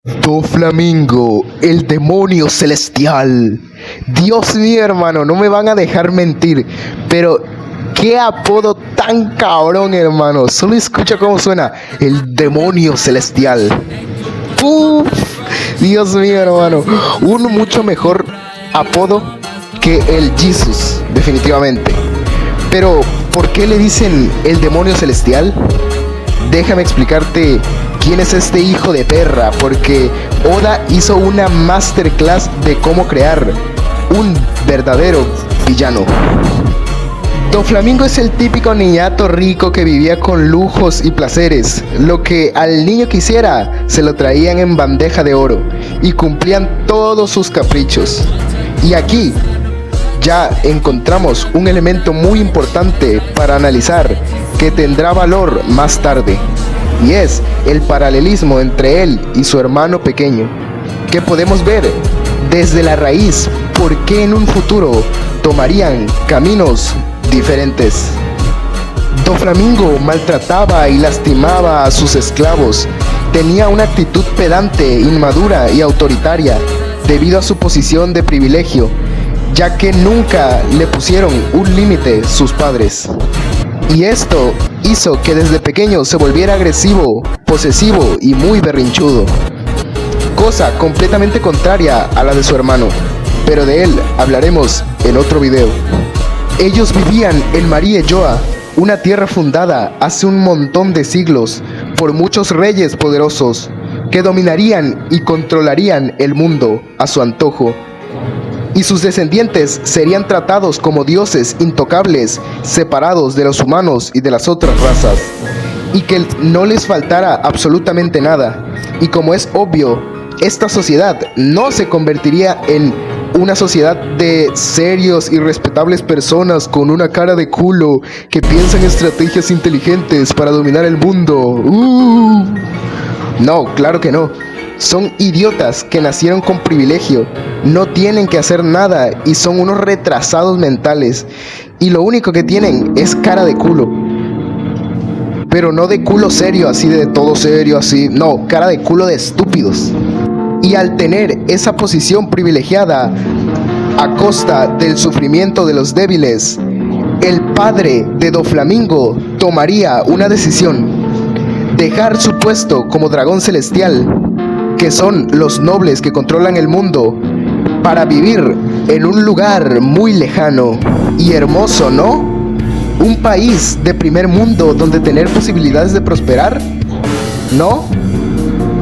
Doflamingo, el demonio celestial. Dios mío, hermano, no me van a dejar mentir, pero qué apodo tan cabrón, hermano. Solo escucha cómo suena, el demonio celestial. ¡Puf! Dios mío, hermano, un mucho mejor apodo que el Jesus, definitivamente. Pero, ¿por qué le dicen el demonio celestial? Déjame explicarte quién es este hijo de perra, porque Oda hizo una masterclass de cómo crear un verdadero villano. Doflamingo es el típico niñato rico que vivía con lujos y placeres. Lo que al niño quisiera, se lo traían en bandeja de oro y cumplían todos sus caprichos. Y aquí ya encontramos un elemento muy importante para analizar que tendrá valor más tarde, y es el paralelismo entre él y su hermano pequeño, que podemos ver desde la raíz por qué en un futuro tomarían caminos diferentes. Doflamingo maltrataba y lastimaba a sus esclavos, tenía una actitud pedante, inmadura y autoritaria debido a su posición de privilegio, ya que nunca le pusieron un límite sus padres. Y esto hizo que desde pequeño se volviera agresivo, posesivo y muy berrinchudo, cosa completamente contraria a la de su hermano, pero de él hablaremos en otro video. Ellos vivían en Marie Joa, una tierra fundada hace un montón de siglos por muchos reyes poderosos que dominarían y controlarían el mundo a su antojo, y sus descendientes serían tratados como dioses intocables, separados de los humanos y de las otras razas, y que no les faltara absolutamente nada. Y como es obvio, esta sociedad no se convertiría en una sociedad de serios y respetables personas con una cara de culo que piensan estrategias inteligentes para dominar el mundo. No, claro que no. Son idiotas que nacieron con privilegio, no tienen que hacer nada y son unos retrasados mentales, y lo único que tienen es cara de culo. Pero no de culo serio, así de todo serio, así, no, cara de culo de estúpidos. Y al tener esa posición privilegiada a costa del sufrimiento de los débiles, el padre de Doflamingo tomaría una decisión: dejar su puesto como dragón celestial, que son los nobles que controlan el mundo, para vivir en un lugar muy lejano y hermoso, ¿no? Un país de primer mundo donde tener posibilidades de prosperar, ¿no?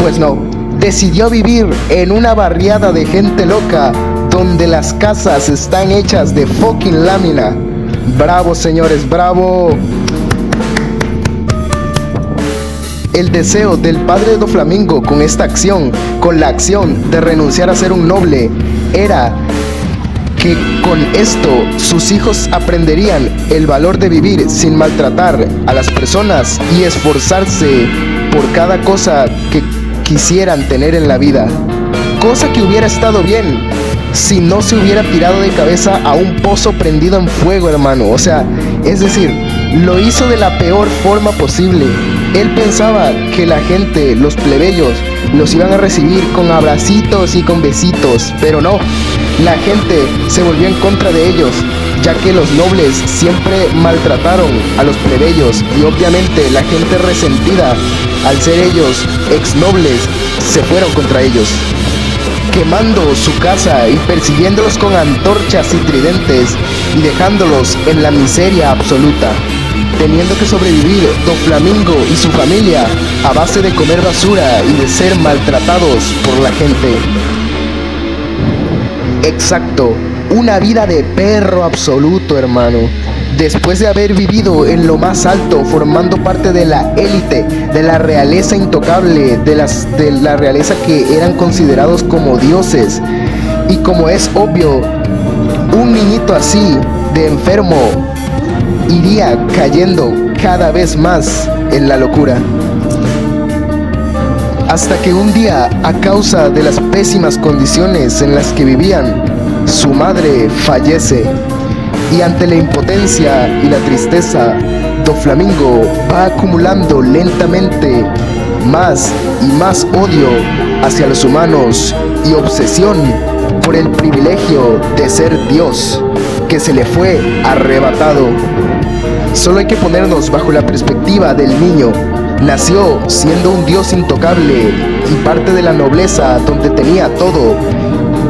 Pues no, decidió vivir en una barriada de gente loca donde las casas están hechas de fucking lámina. ¡Bravo, señores, bravo! El deseo del padre de Doflamingo con esta acción, con la acción de renunciar a ser un noble, era que con esto sus hijos aprenderían el valor de vivir sin maltratar a las personas y esforzarse por cada cosa que quisieran tener en la vida. Cosa que hubiera estado bien si no se hubiera tirado de cabeza a un pozo prendido en fuego, hermano. O sea, es decir, lo hizo de la peor forma posible. Él pensaba que la gente, los plebeyos, los iban a recibir con abracitos y con besitos, pero no, la gente se volvió en contra de ellos, ya que los nobles siempre maltrataron a los plebeyos, y obviamente la gente resentida, al ser ellos ex nobles, se fueron contra ellos, quemando su casa y persiguiéndolos con antorchas y tridentes y dejándolos en la miseria absoluta, teniendo que sobrevivir Doflamingo y su familia a base de comer basura y de ser maltratados por la gente. Exacto, una vida de perro absoluto, hermano. Después de haber vivido en lo más alto, formando parte de la élite, de la realeza intocable, de la realeza que eran considerados como dioses. Y como es obvio, un niñito así, de enfermo, iría cayendo cada vez más en la locura. Hasta que un día, a causa de las pésimas condiciones en las que vivían, su madre fallece. Y ante la impotencia y la tristeza, Doflamingo va acumulando lentamente más y más odio hacia los humanos y obsesión por el privilegio de ser Dios, que se le fue arrebatado. Solo hay que ponernos bajo la perspectiva del niño. Nació siendo un Dios intocable y parte de la nobleza donde tenía todo,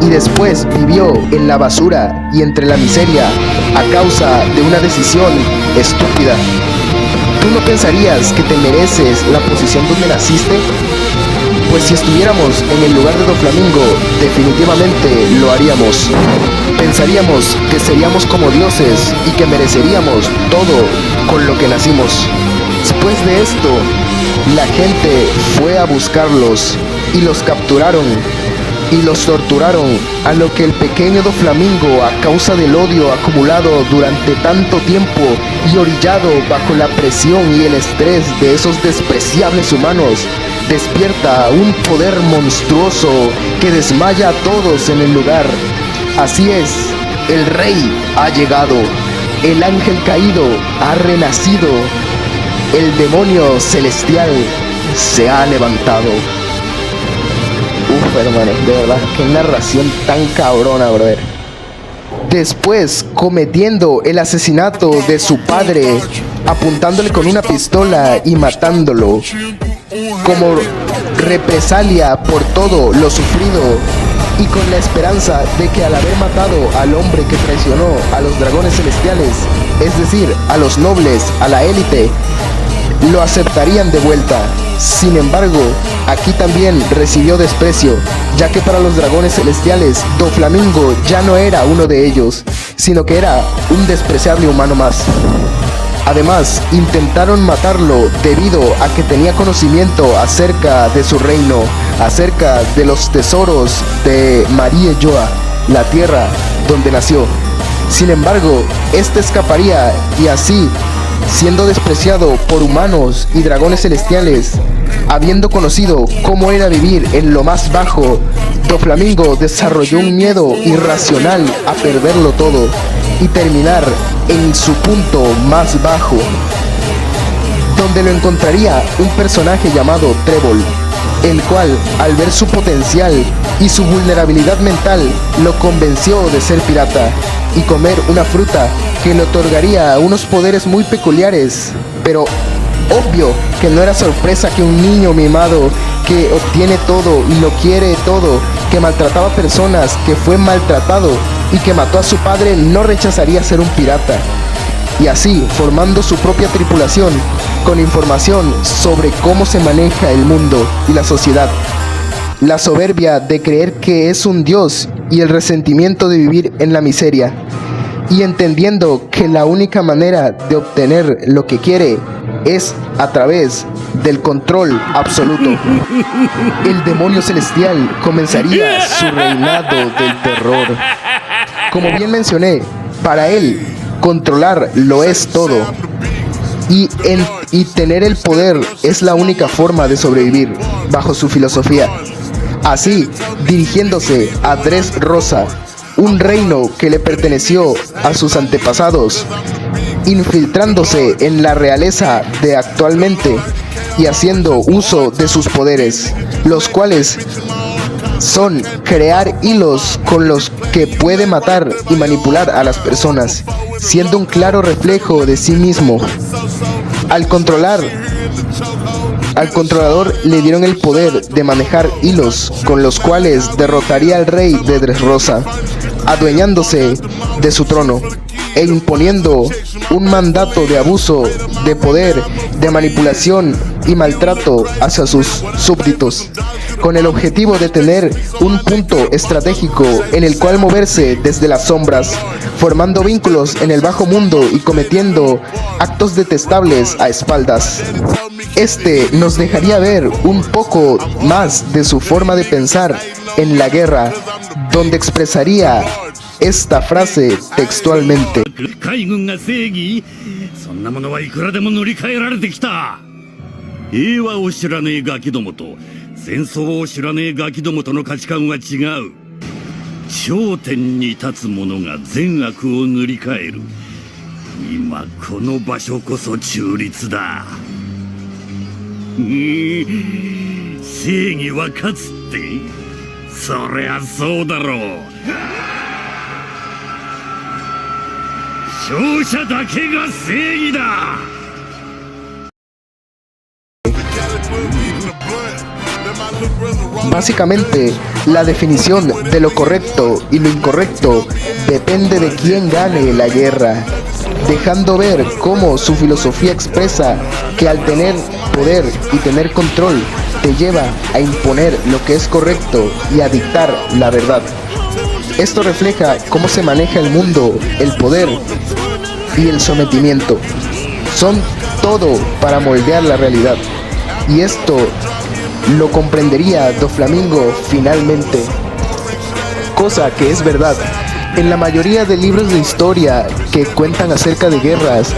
y después vivió en la basura y entre la miseria a causa de una decisión estúpida. ¿Tú no pensarías que te mereces la posición donde naciste? Pues si estuviéramos en el lugar de Doflamingo, definitivamente lo haríamos. Pensaríamos que seríamos como dioses y que mereceríamos todo con lo que nacimos. Después de esto, la gente fue a buscarlos y los capturaron y los torturaron, a lo que el pequeño Doflamingo, a causa del odio acumulado durante tanto tiempo y orillado bajo la presión y el estrés de esos despreciables humanos, despierta un poder monstruoso que desmaya a todos en el lugar. Así es, el rey ha llegado, el ángel caído ha renacido, el demonio celestial se ha levantado. Uf, hermano, de verdad, qué narración tan cabrona, brother. Después, cometiendo el asesinato de su padre, apuntándole con una pistola y matándolo, como represalia por todo lo sufrido, y con la esperanza de que al haber matado al hombre que traicionó a los dragones celestiales, es decir, a los nobles, a la élite, lo aceptarían de vuelta. Sin embargo, aquí también recibió desprecio, ya que para los dragones celestiales, Doflamingo ya no era uno de ellos, sino que era un despreciable humano más. Además, intentaron matarlo debido a que tenía conocimiento acerca de su reino, acerca de los tesoros de Marie Joa, la tierra donde nació. Sin embargo, este escaparía y así, siendo despreciado por humanos y dragones celestiales, habiendo conocido cómo era vivir en lo más bajo, Doflamingo desarrolló un miedo irracional a perderlo todo y terminar en su punto más bajo, donde lo encontraría un personaje llamado Trébol, el cual, al ver su potencial y su vulnerabilidad mental, lo convenció de ser pirata y comer una fruta que le otorgaría unos poderes muy peculiares. Pero obvio que no era sorpresa que un niño mimado que obtiene todo y lo quiere todo, que maltrataba personas, que fue maltratado y que mató a su padre, no rechazaría ser un pirata. Y así, formando su propia tripulación, con información sobre cómo se maneja el mundo y la sociedad. La soberbia de creer que es un dios y el resentimiento de vivir en la miseria. Y entendiendo que la única manera de obtener lo que quiere es a través del control absoluto. El demonio celestial comenzaría su reinado del terror. Como bien mencioné, para él, controlar lo es todo. Y tener el poder es la única forma de sobrevivir, bajo su filosofía. Así, dirigiéndose a Dressrosa, un reino que le perteneció a sus antepasados, infiltrándose en la realeza de actualmente y haciendo uso de sus poderes, los cuales son crear hilos con los que puede matar y manipular a las personas, siendo un claro reflejo de sí mismo. Al controlador le dieron el poder de manejar hilos con los cuales derrotaría al rey de Dressrosa, adueñándose de su trono e imponiendo un mandato de abuso de poder, de manipulación y maltrato hacia sus súbditos, con el objetivo de tener un punto estratégico en el cual moverse desde las sombras, formando vínculos en el bajo mundo y cometiendo actos detestables a espaldas. Este nos dejaría ver un poco más de su forma de pensar en la guerra, donde expresaría esta frase textualmente. 正義は勝つって、そりゃそうだろう。勝者だけが正義だ。Básicamente, la definición de lo correcto y lo incorrecto depende de quién gane la guerra, dejando ver cómo su filosofía expresa que al tener poder y tener control te lleva a imponer lo que es correcto y a dictar la verdad. Esto refleja cómo se maneja el mundo, el poder y el sometimiento. Son todo para moldear la realidad. Y esto lo comprendería Doflamingo finalmente. Cosa que es verdad. En la mayoría de libros de historia que cuentan acerca de guerras,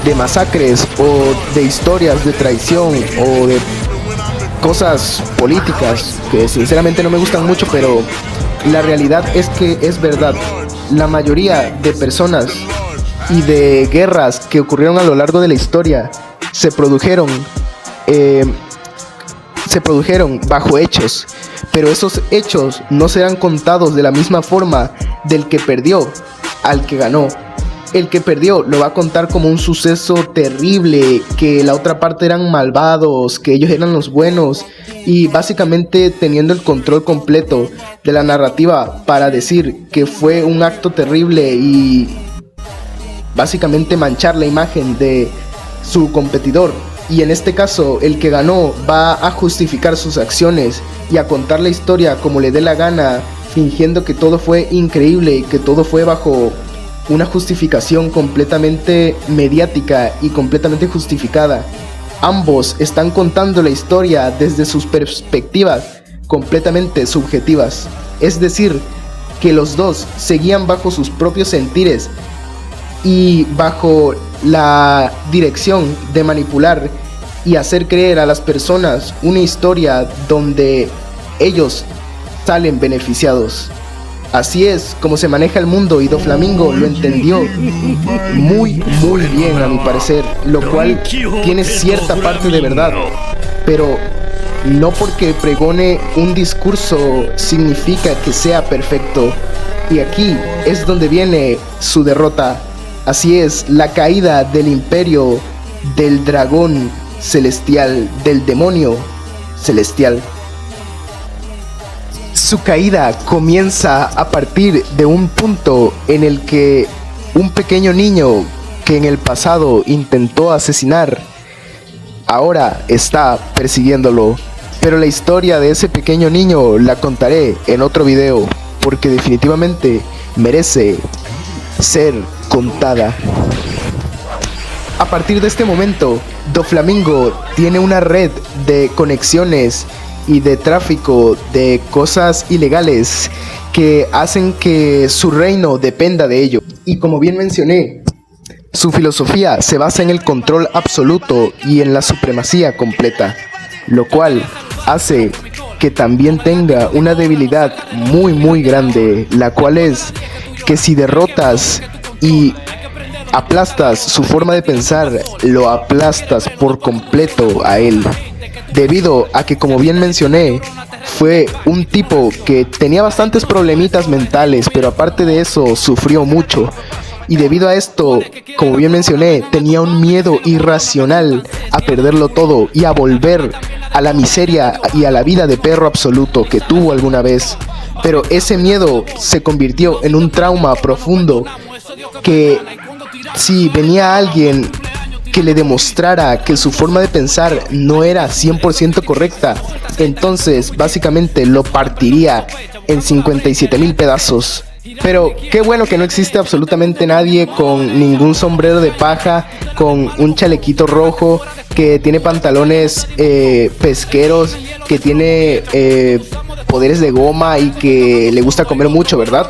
de masacres o de historias de traición o de cosas políticas que sinceramente no me gustan mucho, pero la realidad es que es verdad. La mayoría de personas y de guerras que ocurrieron a lo largo de la historia se produjeron bajo hechos, pero esos hechos no serán contados de la misma forma del que perdió al que ganó. El que perdió lo va a contar como un suceso terrible, que la otra parte eran malvados, que ellos eran los buenos, y básicamente teniendo el control completo de la narrativa para decir que fue un acto terrible y básicamente manchar la imagen de su competidor. Y en este caso, el que ganó va a justificar sus acciones y a contar la historia como le dé la gana, fingiendo que todo fue increíble y que todo fue bajo una justificación completamente mediática y completamente justificada. Ambos están contando la historia desde sus perspectivas completamente subjetivas. Es decir, que los dos seguían bajo sus propios sentires y bajo la dirección de manipular y hacer creer a las personas una historia donde ellos salen beneficiados. Así es como se maneja el mundo y Doflamingo lo entendió muy bien a mi parecer, lo cual tiene cierta parte de verdad, pero no porque pregone un discurso significa que sea perfecto. Y aquí es donde viene su derrota. Así es, la caída del imperio del dragón celestial, del demonio celestial. Su caída comienza a partir de un punto en el que un pequeño niño que en el pasado intentó asesinar, ahora está persiguiéndolo. Pero la historia de ese pequeño niño la contaré en otro video, porque definitivamente merece ser contada. A partir de este momento, Doflamingo tiene una red de conexiones y de tráfico de cosas ilegales que hacen que su reino dependa de ello. Y como bien mencioné, su filosofía se basa en el control absoluto y en la supremacía completa, lo cual hace que también tenga una debilidad muy grande, la cual es que si derrotas y aplastas su forma de pensar, lo aplastas por completo a él, debido a que, como bien mencioné, fue un tipo que tenía bastantes problemitas mentales, pero aparte de eso sufrió mucho. Y debido a esto, como bien mencioné, tenía un miedo irracional a perderlo todo y a volver a la miseria y a la vida de perro absoluto que tuvo alguna vez. Pero ese miedo se convirtió en un trauma profundo que, si venía alguien que le demostrara que su forma de pensar no era 100% correcta, entonces básicamente lo partiría en 57,000 pedazos. Pero qué bueno que no existe absolutamente nadie con ningún sombrero de paja, con un chalequito rojo, que tiene pantalones pesqueros, que tiene poderes de goma y que le gusta comer mucho, ¿verdad?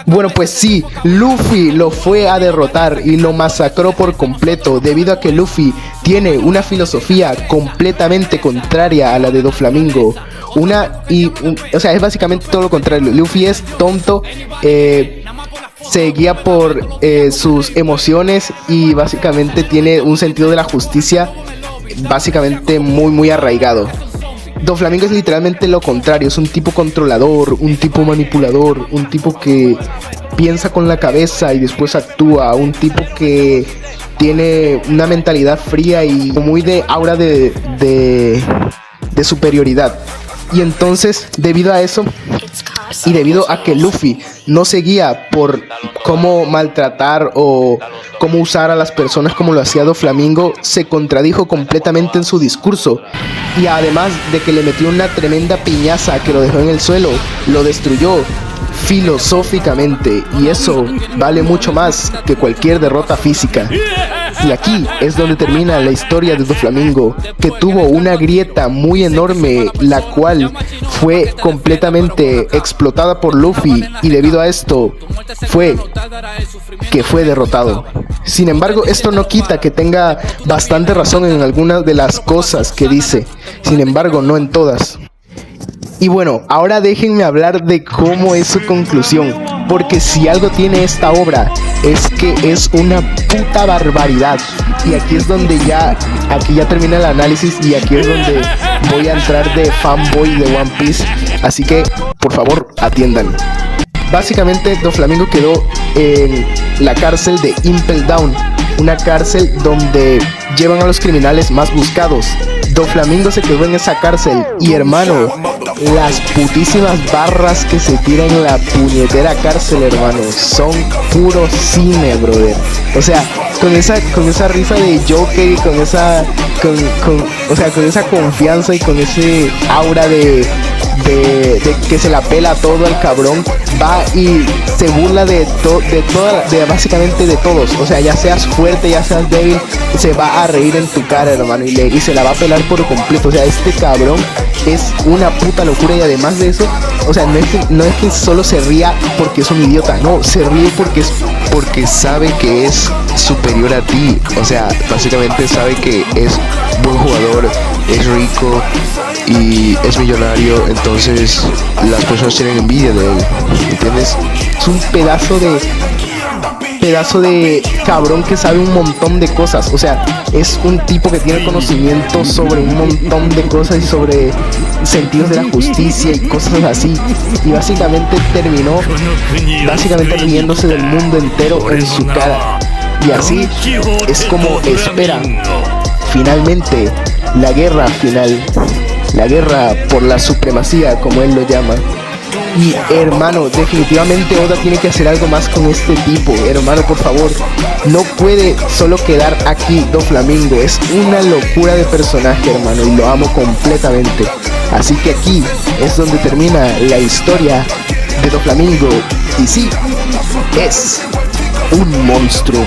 Bueno, pues sí, Luffy lo fue a derrotar y lo masacró por completo, debido a que Luffy tiene una filosofía completamente contraria a la de Doflamingo. O sea, es básicamente todo lo contrario. Luffy es tonto, se guía por sus emociones y básicamente tiene un sentido de la justicia básicamente muy arraigado. Doflamingo es literalmente lo contrario, es un tipo controlador, un tipo manipulador, un tipo que piensa con la cabeza y después actúa, un tipo que tiene una mentalidad fría y muy de aura de superioridad. Y entonces, debido a eso, y debido a que Luffy no se guía por cómo maltratar o cómo usar a las personas como lo hacía Doflamingo, se contradijo completamente en su discurso. Y además de que le metió una tremenda piñaza que lo dejó en el suelo, lo destruyó filosóficamente, y eso vale mucho más que cualquier derrota física. Y aquí es donde termina la historia de Doflamingo, que tuvo una grieta muy enorme, la cual fue completamente explotada por Luffy, y debido a esto fue derrotado. Sin embargo, esto no quita que tenga bastante razón en algunas de las cosas que dice, sin embargo no en todas. Y bueno, ahora déjenme hablar de cómo es su conclusión, porque si algo tiene esta obra es que es una puta barbaridad. Y aquí es donde ya termina el análisis, y aquí es donde voy a entrar de fanboy de One Piece, así que por favor atiendan. Básicamente Doflamingo quedó en la cárcel de Impel Down, una cárcel donde llevan a los criminales más buscados. Doflamingo se quedó en esa cárcel y, hermano, las putísimas barras que se tiran en la puñetera cárcel, hermano, son puro cine, brother. O sea, con esa risa de Joker y con esa confianza y con ese aura de que se la pela todo el cabrón, va y se burla básicamente de todos. O sea, ya seas fuerte, ya seas débil, se va a reír en tu cara, hermano, y se la va a pelar por completo. O sea, este cabrón es una puta locura, y además de eso, o sea, no es que solo se ría porque es un idiota, no, se ríe porque sabe que es superior a ti. O sea, básicamente sabe que es buen jugador, es rico y es millonario, entonces las personas tienen envidia de él, ¿entiendes? Es un pedazo de cabrón que sabe un montón de cosas. O sea, es un tipo que tiene conocimiento sobre un montón de cosas y sobre sentidos de la justicia y cosas así, y básicamente terminó riéndose del mundo entero en su cara. Y así es como esperan finalmente la guerra final, la guerra por la supremacía, como él lo llama. Y hermano, definitivamente Oda tiene que hacer algo más con este tipo, hermano, por favor. No puede solo quedar aquí Doflamingo, es una locura de personaje, hermano, y lo amo completamente. Así que aquí es donde termina la historia de Doflamingo, y sí, es un monstruo.